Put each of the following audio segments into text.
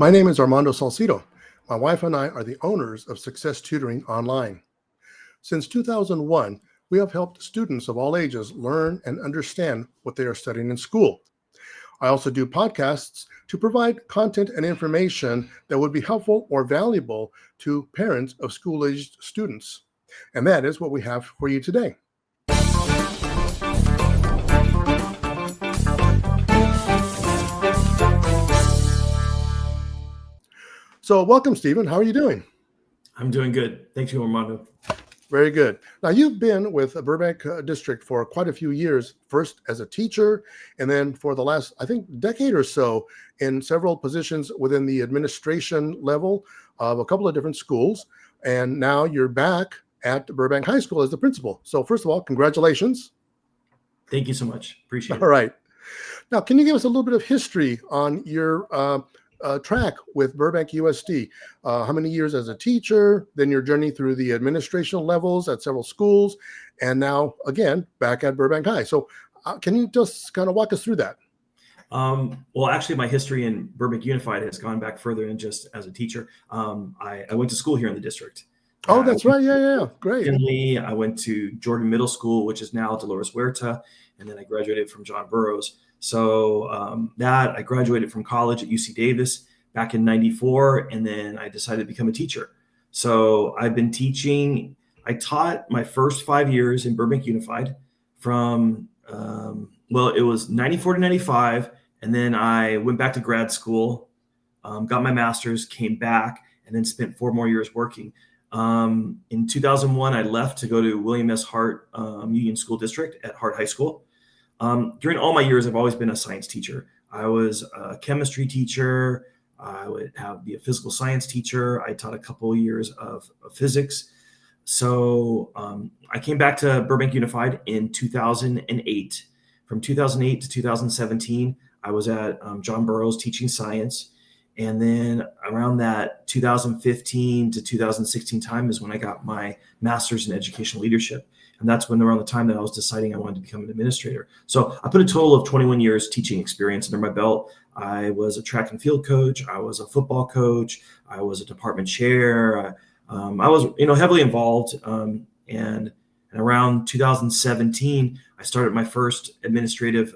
My name is Armando Salcido. My wife and I are the owners of Success Tutoring Online. Since 2001, we have helped students of all ages learn and understand what they are studying in school. I also do podcasts to provide content and information that would be helpful or valuable to parents of school-aged students. And that is what we have for you today. So welcome, Steven. How are you doing? I'm doing good. Thank you, Armando. Very good. Now, you've been with the Burbank District for quite a few years, first as a teacher, and then for the last, I think, decade or so in several positions within the administration level of a couple of different schools. And now you're back at Burbank High School as the principal. So first of all, congratulations. Thank you so much. Appreciate it. All right. Now, can you give us a little bit of history on your track with Burbank USD? How many years as a teacher, then your journey through the administrational levels at several schools, and now, again, back at Burbank High. So can you just kind of walk us through that? Well, actually, my history in Burbank Unified has gone back further than just as a teacher. I went to school here in the district. Oh, that's right. Yeah. Great. I went to Jordan Middle School, which is now Dolores Huerta, and then I graduated from John Burroughs. So I graduated from college at UC Davis back in '94, and then I decided to become a teacher. So I've been teaching. I taught my first 5 years in Burbank Unified from, it was '94 to '95, and then I went back to grad school, got my master's, came back, and then spent 4 more years working. In 2001, I left to go to William S. Hart Union School District at Hart High School. During all my years, I've always been a science teacher. I was a chemistry teacher. I would be a physical science teacher. I taught a couple of years of physics. So I came back to Burbank Unified in 2008. From 2008 to 2017, I was at John Burroughs teaching science. And then around that 2015 to 2016 time is when I got my master's in educational leadership. And that's when around the time that I was deciding I wanted to become an administrator. So I put a total of 21 years teaching experience under my belt. I was a track and field coach. I was a football coach. I was a department chair. I was, heavily involved. And around 2017, I started my first administrative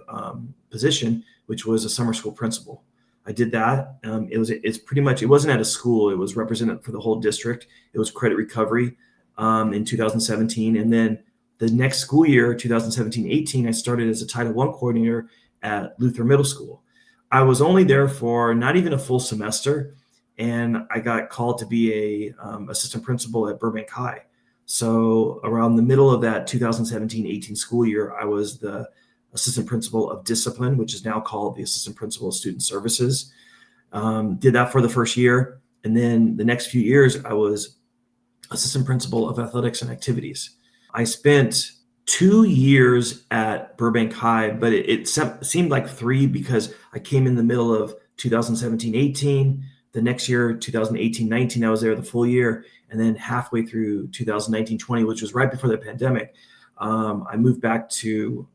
position, which was a summer school principal. I did that. It wasn't at a school. It was representative for the whole district. It was credit recovery in 2017. And then the next school year, 2017-18, I started as a Title I coordinator at Luther Middle School. I was only there for not even a full semester, and I got called to be a assistant principal at Burbank High. So around the middle of that 2017-18 school year, I was the assistant principal of discipline, which is now called the assistant principal of student services. Did that for the first year. And then the next few years, I was assistant principal of athletics and activities. I spent 2 years at Burbank High, but it seemed like 3 because I came in the middle of 2017-18. The next year, 2018-19, I was there the full year. And then halfway through 2019-20, which was right before the pandemic, I moved back to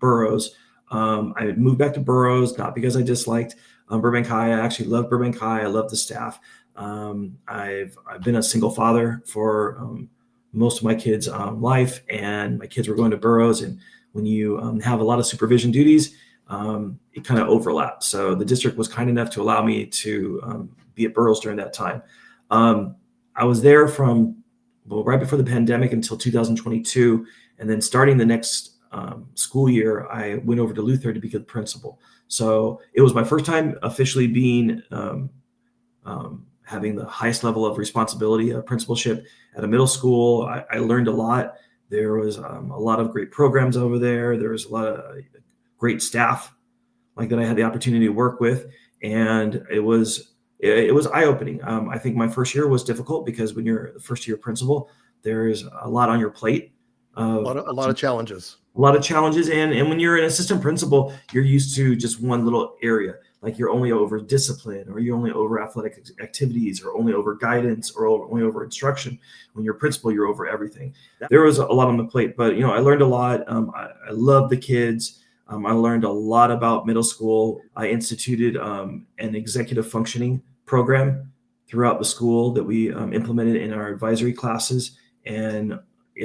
Burroughs. I moved back to Burroughs, not because I disliked Burbank High. I actually love Burbank High. I love the staff. I've been a single father for most of my kids' life, and my kids were going to Burroughs. And when you have a lot of supervision duties, it kind of overlaps. So the district was kind enough to allow me to be at Burroughs during that time. I was there from right before the pandemic until 2022, and then starting the next school year, I went over to Luther to become the principal. So it was my first time officially being having the highest level of responsibility of principalship at a middle school. I learned a lot. There was a lot of great programs over there. There was a lot of great staff like that I had the opportunity to work with, and it was eye-opening. I think my first year was difficult because when you're the first year principal, there's a lot on your plate. A lot of challenges. A lot of challenges. And when you're an assistant principal, you're used to just one little area. Like you're only over discipline, or you're only over athletic activities, or only over guidance, or only over instruction. When you're principal, you're over everything. There was a lot on the plate, but I learned a lot. I loved the kids. I learned a lot about middle school. I instituted an executive functioning program throughout the school that we implemented in our advisory classes. And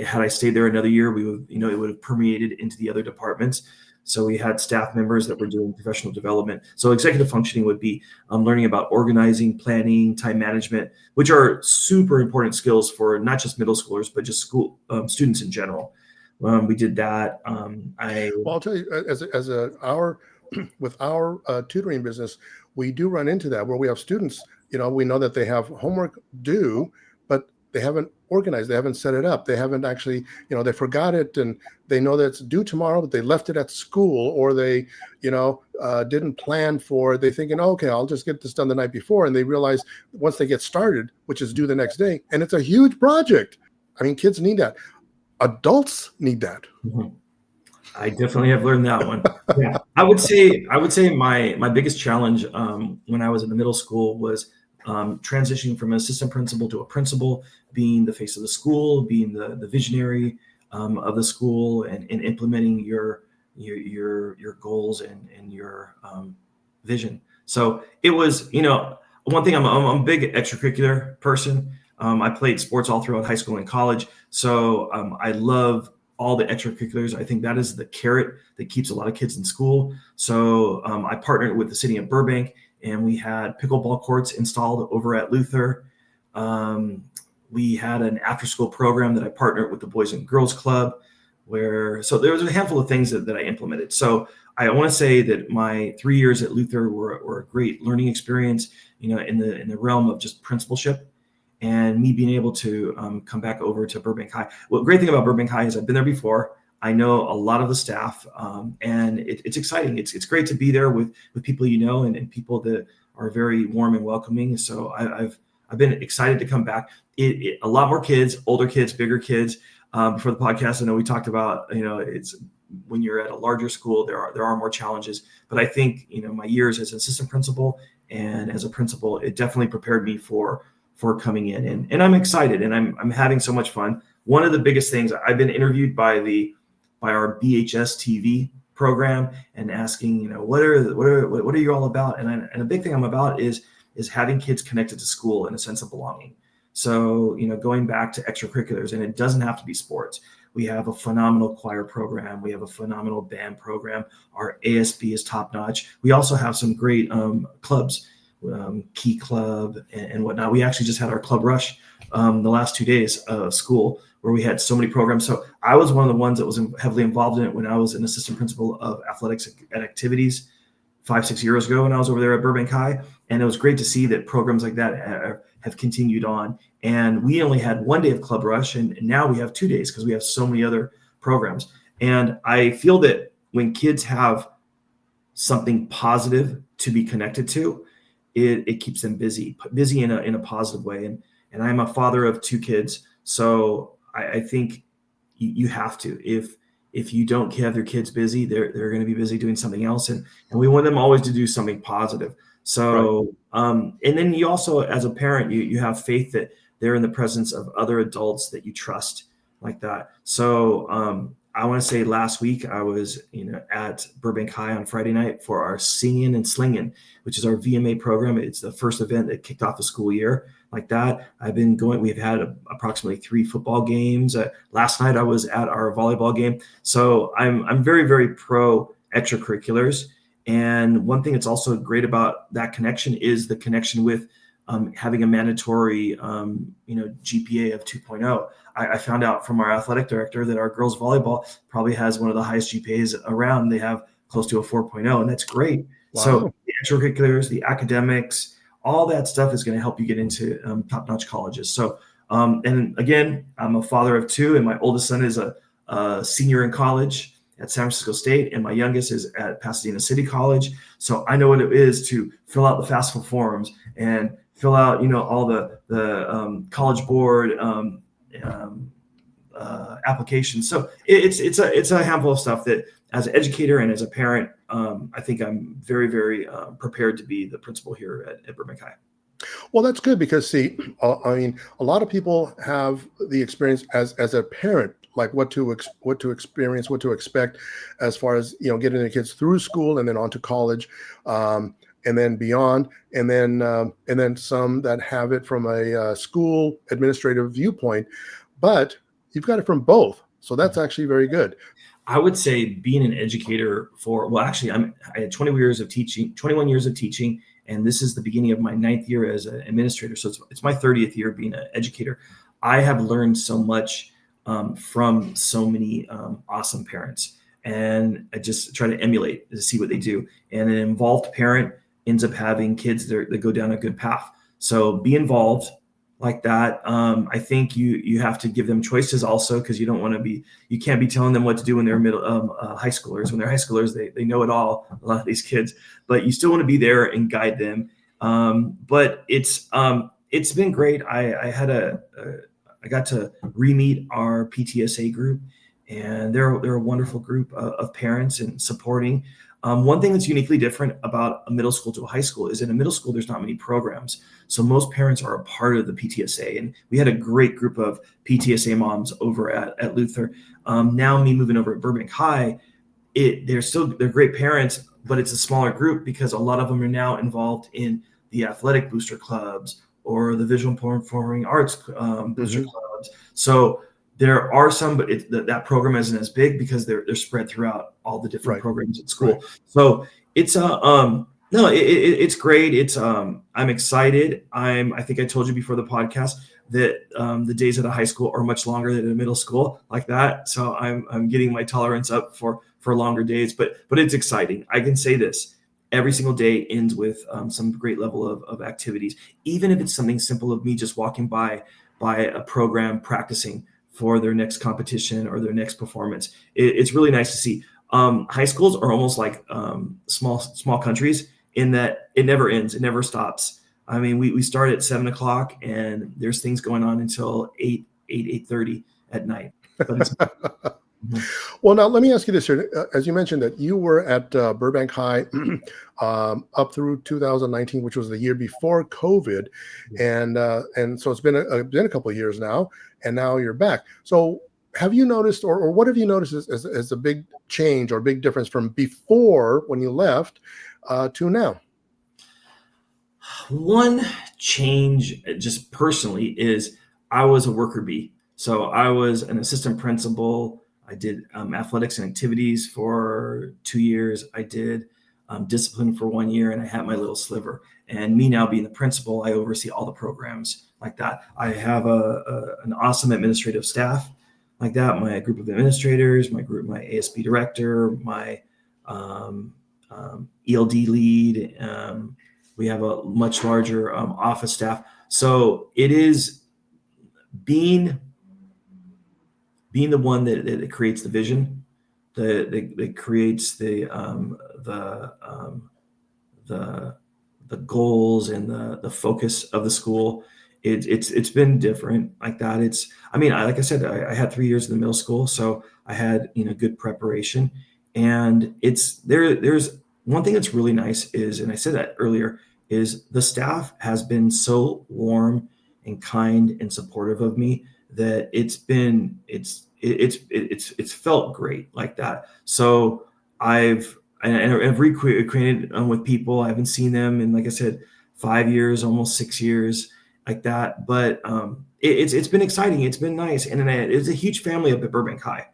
had I stayed there another year, we would, it would have permeated into the other departments. So we had staff members that were doing professional development. So executive functioning would be learning about organizing, planning, time management, which are super important skills for not just middle schoolers, but just school students in general. We did that. Well, I'll tell you, with our tutoring business, we do run into that where we have students, we know that they have homework due, but they haven't organized, they haven't set it up, they haven't actually, they forgot it, and they know that it's due tomorrow, but they left it at school, or they, didn't plan for it. They're thinking, oh, okay, I'll just get this done the night before, and they realize once they get started, which is due the next day, and it's a huge project. I mean, kids need that. Adults need that. Mm-hmm. I definitely have learned that one. Yeah, I would say my biggest challenge when I was in the middle school was transitioning from an assistant principal to a principal, being the face of the school, being the visionary of the school, and implementing your goals and your vision. So it was, one thing. I'm a big extracurricular person. I played sports all throughout high school and college. So I love all the extracurriculars. I think that is the carrot that keeps a lot of kids in school. So I partnered with the city of Burbank, and we had pickleball courts installed over at Luther. We had an after-school program that I partnered with the Boys and Girls Club, so there was a handful of things that I implemented. So I want to say that my 3 years at Luther were a great learning experience, in the realm of just principalship. And me being able to come back over to Burbank High. Well, the great thing about Burbank High is I've been there before. I know a lot of the staff, and it's exciting. It's great to be there with people and people that are very warm and welcoming. So I've been excited to come back. A lot more kids, older kids, bigger kids. For the podcast, I know we talked about it's when you're at a larger school, there are more challenges. But I think my years as an assistant principal and as a principal, it definitely prepared me for coming in, and I'm excited, and I'm having so much fun. One of the biggest things, I've been interviewed by our BHS TV program and asking, what are you all about? And a big thing I'm about is having kids connected to school in a sense of belonging. So, going back to extracurriculars, and it doesn't have to be sports. We have a phenomenal choir program. We have a phenomenal band program. Our ASB is top notch. We also have some great clubs. Key Club and whatnot. We actually just had our Club Rush the last 2 days of school, where we had so many programs. So I was one of the ones that was heavily involved in it when I was an assistant principal of athletics and activities 5-6 years ago when I was over there at Burbank High. And it was great to see that programs like that have continued on. And we only had 1 day of Club Rush, and now we have 2 days because we have so many other programs. And I feel that when kids have something positive to be connected to, it keeps them busy in a positive way. And I'm a father of 2 kids. So I think you have to, if you don't have your kids busy, they're going to be busy doing something else. And we want them always to do something positive. So, right. And then you also, as a parent, you have faith that they're in the presence of other adults that you trust like that. So, I want to say last week I was, at Burbank High on Friday night for our Singing and Slinging, which is our VMA program. It's the first event that kicked off the school year like that. I've been going. We've had approximately 3 football games. Last night I was at our volleyball game. So I'm very, very pro extracurriculars. And one thing that's also great about that connection is the connection with having a mandatory, GPA of 2.0. I found out from our athletic director that our girls volleyball probably has one of the highest GPAs around. They have close to a 4.0, and that's great. Wow. So the extracurriculars, the academics, all that stuff is going to help you get into top-notch colleges. So, and again, I'm a father of 2, and my oldest son is a senior in college at San Francisco State, and my youngest is at Pasadena City College. So I know what it is to fill out the FAFSA forms and fill out, all the College Board applications. So it's a handful of stuff that, as an educator and as a parent, I think I'm very, very prepared to be the principal here at Burbank High. Well, that's good because, see, I mean, a lot of people have the experience as a parent like what to experience, what to expect, as far as getting the kids through school and then on to college, and then beyond, and then some that have it from a school administrative viewpoint, but you've got it from both, so that's actually very good. I would say being an educator I had 21 years of teaching, and this is the beginning of my 9th year as an administrator. So it's my 30th year being an educator. I have learned so much from so many awesome parents, and I just try to emulate to see what they do. And an involved parent ends up having kids that go down a good path. So be involved like that. I think you have to give them choices also, because you can't be telling them what to do when they're high schoolers. When they're high schoolers, they know it all, a lot of these kids, but you still want to be there and guide them. But it's been great. I got to re-meet our PTSA group, and they're a wonderful group of parents and supporting. One thing that's uniquely different about a middle school to a high school is in a middle school, there's not many programs. So most parents are a part of the PTSA. And we had a great group of PTSA moms over at Luther. Now me moving over at Burbank High, they're great parents, but it's a smaller group because a lot of them are now involved in the athletic booster clubs or the visual performing arts booster clubs. So there are some, but that program isn't as big because they're spread throughout all the different programs at school. Right. So it's it's great. It's I'm excited. I think I told you before the podcast that the days at a high school are much longer than a middle school like that. So I'm getting my tolerance up for longer days, but it's exciting. I can say this: every single day ends with some great level of activities, even if it's something simple of me just walking by a program practicing for their next competition or their next performance. It's really nice to see. High schools are almost like small countries in that it never ends. It never stops. I mean, we start at 7:00 and there's things going on until 8:30 at night. Well, now let me ask you this here. As you mentioned that you were at Burbank High up through 2019, which was the year before COVID, and so it's been a couple of years now, and now you're back. So have you noticed, or what have you noticed as a big change or big difference from before when you left to now? One change, just personally, is I was a worker bee. So I was an assistant principal. I did athletics and activities for 2 years. I did discipline for 1 year, and I had my little sliver. And me now being the principal, I oversee all the programs like that. I have an awesome administrative staff like that. My group of administrators, my ASB director, my ELD lead. We have a much larger office staff. So it is being the one that creates the vision, that creates the goals and the focus of the school. It's been different like that. Like I said, I had 3 years in the middle school, so I had good preparation. And there's one thing that's really nice is, and I said that earlier, is the staff has been so warm and kind and supportive of me that it's felt great like that. So I've recreated with people. I haven't seen them in, like I said, 5 years, almost 6 years like that. But it's been exciting. It's been nice. And it's a huge family up at Burbank High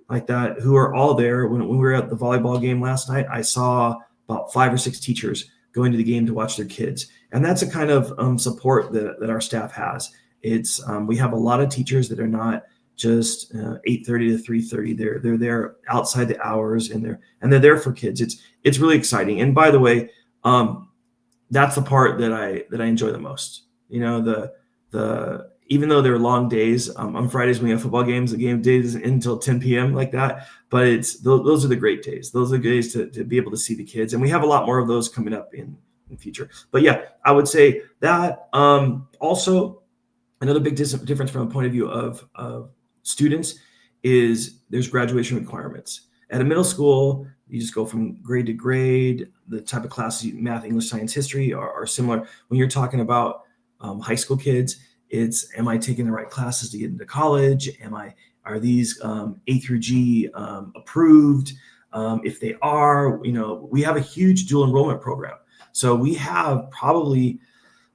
like that, who are all there. When we were at the volleyball game last night, I saw about 5 or 6 teachers going to the game to watch their kids. And that's a kind of support that our staff has. It's we have a lot of teachers that are not just 8:30 to 3:30. They're there outside the hours, and they're there for kids. It's really exciting. And by the way, that's the part that I enjoy the most. The even though they're long days, on Fridays when we have football games, the game days until 10 p.m. like that. But those are the great days. Those are the days to be able to see the kids. And we have a lot more of those coming up in future. But yeah, I would say that also another big difference from a point of view of students is there's graduation requirements. At a middle school, you just go from grade to grade. The type of classes, math, English, science, history are similar. When you're talking about high school kids, it's, am I taking the right classes to get into college? Are these A through G approved? If they are, we have a huge dual enrollment program. So we have probably,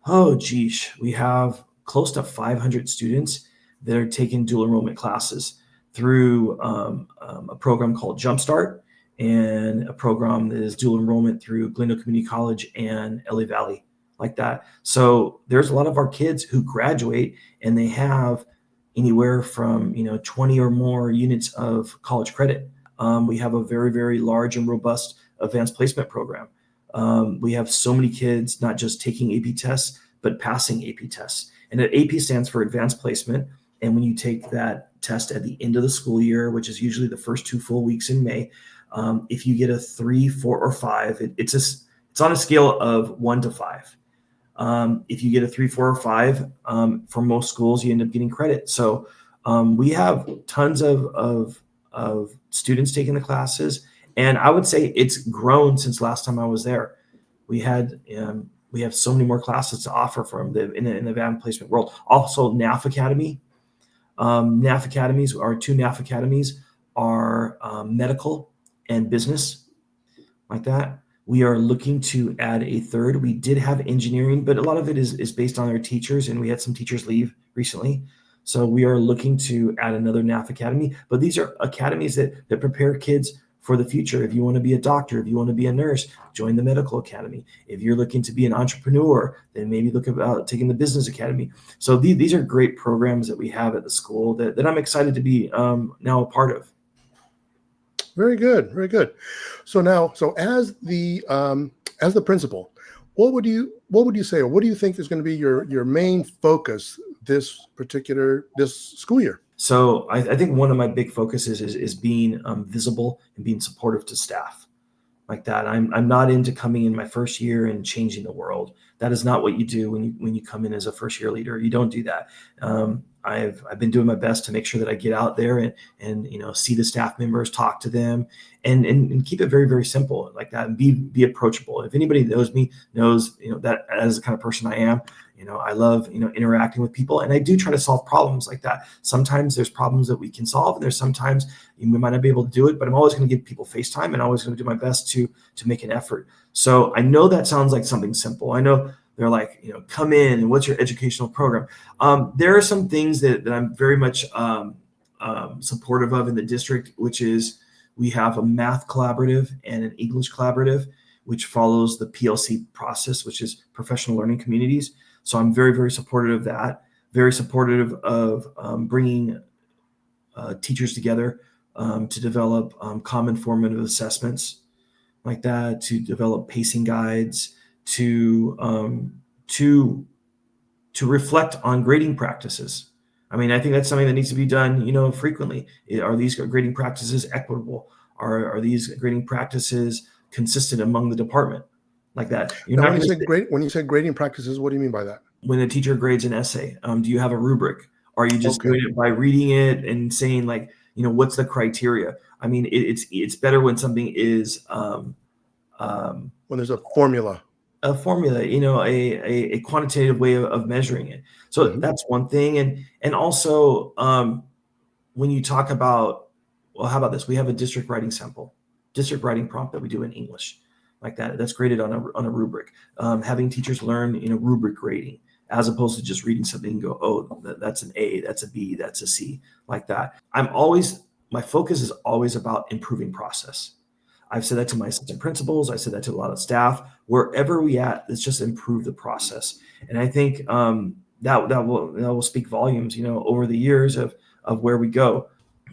we have close to 500 students that are taking dual enrollment classes through a program called Jumpstart, and a program that is dual enrollment through Glendale Community College and LA Valley, like that. So there's a lot of our kids who graduate and they have anywhere from 20 or more units of college credit. We have a very, very large and robust advanced placement program. We have so many kids not just taking AP tests, but passing AP tests. And AP stands for advanced placement. And when you take that test at the end of the school year, which is usually the first 2 full weeks in May, if you get a 3, 4, or 5, it's on a scale of 1 to 5. If you get a 3, 4, or 5, for most schools, you end up getting credit. So we have tons of students taking the classes, and I would say it's grown since last time I was there. We have so many more classes to offer from in the advanced placement world. Also, NAF Academy. NAF Academies, our 2 NAF Academies are medical and business, like that. We are looking to add a 3rd. We did have engineering, but a lot of it is based on our teachers, and we had some teachers leave recently. So we are looking to add another NAF Academy. But these are academies that prepare kids for the future. If you want to be a doctor, if you want to be a nurse, join the medical academy. If you're looking to be an entrepreneur, then maybe look about taking the business academy. So these are great programs that we have at the school that I'm excited to be now a part of. Very good, very good. So as the principal, what would you say, or what do you think is going to be your main focus this school year? So I think one of my big focuses is being visible and being supportive to staff, like that. I'm not into coming in my first year and changing the world. That is not what you do when you come in as a first year leader. You don't do that. I've been doing my best to make sure that I get out there and see the staff members, talk to them, and keep it very, very simple, like that, and be approachable. If anybody knows me knows that as the kind of person I am. I love interacting with people, and I do try to solve problems like that. Sometimes there's problems that we can solve, and there's sometimes we might not be able to do it, but I'm always going to give people FaceTime, and always going to do my best to make an effort. So I know that sounds like something simple. I know they're like, come in and what's your educational program? There are some things that I'm very much supportive of in the district, which is we have a math collaborative and an English collaborative, which follows the PLC process, which is professional learning communities. So I'm very, very supportive of that. Very supportive of bringing teachers together to develop common formative assessments, like that, to develop pacing guides, to reflect on grading practices. I mean, I think that's something that needs to be done, frequently. Are these grading practices equitable? Are these grading practices consistent among the department? Like that. When you say grading practices, what do you mean by that? When a teacher grades an essay, do you have a rubric? Are you just doing it by reading it and saying what's the criteria? I mean, it's better when something is when there's a formula. A quantitative way of measuring it. So that's one thing. And also when you talk about, well, how about this? We have a district writing prompt that we do in English, like that. That's graded on a rubric. Having teachers learn rubric grading, as opposed to just reading something and go, oh, that's an A, that's a B, that's a C, like that. My focus is always about improving process. I've said that to my assistant principals. I said that to a lot of staff. Wherever we at, let's just improve the process. And I think that will speak volumes, over the years of where we go.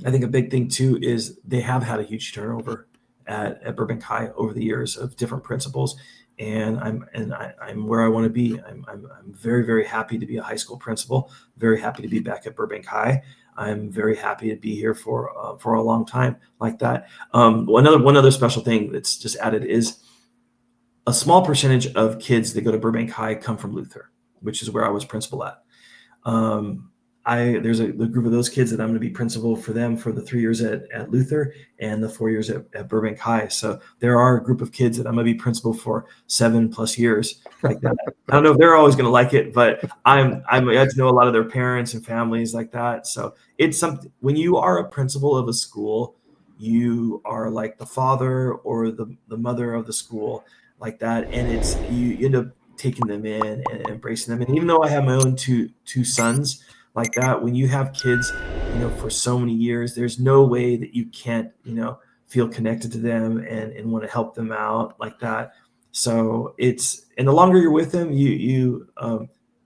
I think a big thing too is they have had a huge turnover at Burbank High over the years of different principals, and I'm where I want to be. I'm very, very happy to be a high school principal. Very happy to be back at Burbank High. I'm very happy to be here for a long time, like that. One other special thing that's just added is a small percentage of kids that go to Burbank High come from Luther, which is where I was principal at. there's a group of those kids that I'm going to be principal for them for the 3 years at Luther and the 4 years at Burbank High. So there are a group of kids that I'm going to be principal for 7+ years like that. I don't know if they're always going to like it, but I get to know a lot of their parents and families like that. So it's something, when you are a principal of a school, you are like the father or the mother of the school like that. And it's, you end up taking them in and embracing them. And even though I have my own two sons like that, when you have kids, for so many years, there's no way that you can't, feel connected to them and want to help them out like that. So and the longer you're with them,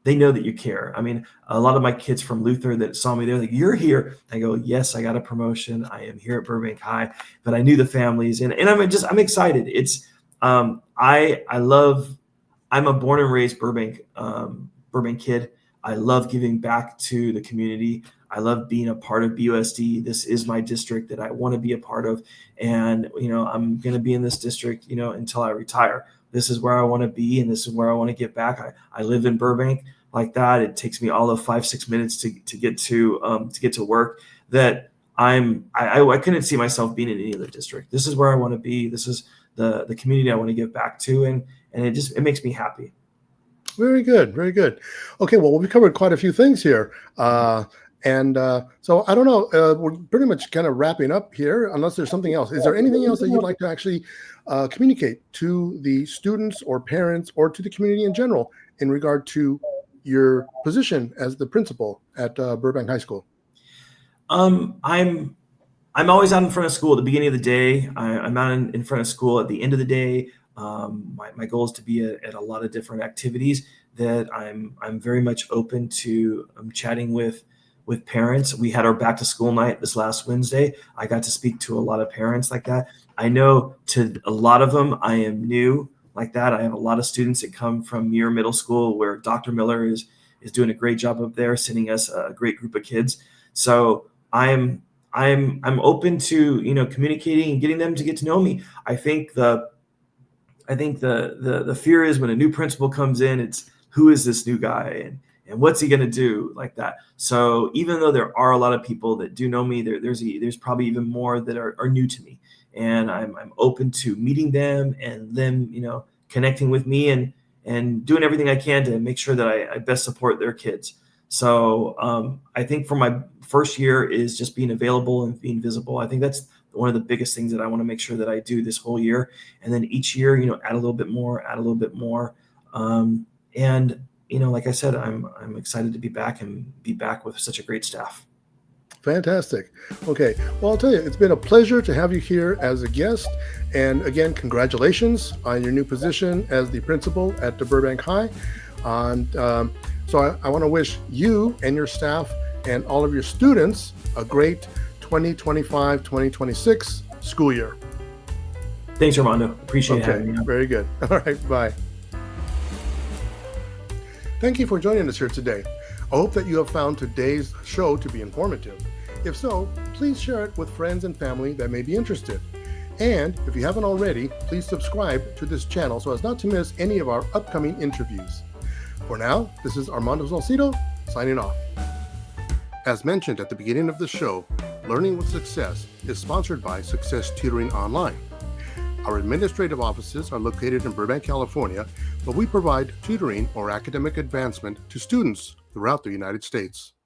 they know that you care. I mean, a lot of my kids from Luther that saw me, they're like, "You're here." I go, "Yes, I got a promotion. I am here at Burbank High," but I knew the families, and I'm excited. It's I'm a born and raised Burbank kid. I love giving back to the community. I love being a part of BUSD. This is my district that I want to be a part of. And, I'm going to be in this district, until I retire. This is where I want to be, and this is where I want to get back. I live in Burbank like that. It takes me all of 5-6 minutes to get to work. That I couldn't see myself being in any other district. This is where I want to be. This is the community I want to give back to, and it makes me happy. Very good. Very good. Okay. Well, we covered quite a few things here. So I don't know, we're pretty much kind of wrapping up here, unless there's something else. Is there anything else that you'd like to actually communicate to the students or parents or to the community in general in regard to your position as the principal at Burbank High School? I'm always out in front of school at the beginning of the day. I'm out in front of school at the end of the day. My goal is to be at a lot of different activities that I'm very much open to chatting with parents. We had our back to school night this last Wednesday. I got to speak to a lot of parents like that. I know to a lot of them, I am new like that. I have a lot of students that come from Muir Middle School, where Dr. Miller is doing a great job up there, sending us a great group of kids. So I'm open to, communicating and getting them to get to know me. I think the fear is when a new principal comes in, it's who is this new guy and what's he going to do like that. So even though there are a lot of people that do know me, there's probably even more that are new to me, and I'm open to meeting them and them, connecting with me and doing everything I can to make sure that I best support their kids. So I think for my first year is just being available and being visible. I think that's one of the biggest things that I want to make sure that I do this whole year. And then each year, add a little bit more. Like I said, I'm excited to be back and be back with such a great staff. Fantastic. Okay. Well, I'll tell you, it's been a pleasure to have you here as a guest. And again, congratulations on your new position as the principal at the Burbank High. And so I want to wish you and your staff and all of your students a great 2025-2026 school year. Thanks, Armando. Appreciate having me. Very good. All right. Bye. Thank you for joining us here today. I hope that you have found today's show to be informative. If so, please share it with friends and family that may be interested. And if you haven't already, please subscribe to this channel so as not to miss any of our upcoming interviews. For now, this is Armando Salcido signing off. As mentioned at the beginning of the show, Learning with Success is sponsored by Success Tutoring Online. Our administrative offices are located in Burbank, California, but we provide tutoring or academic advancement to students throughout the United States.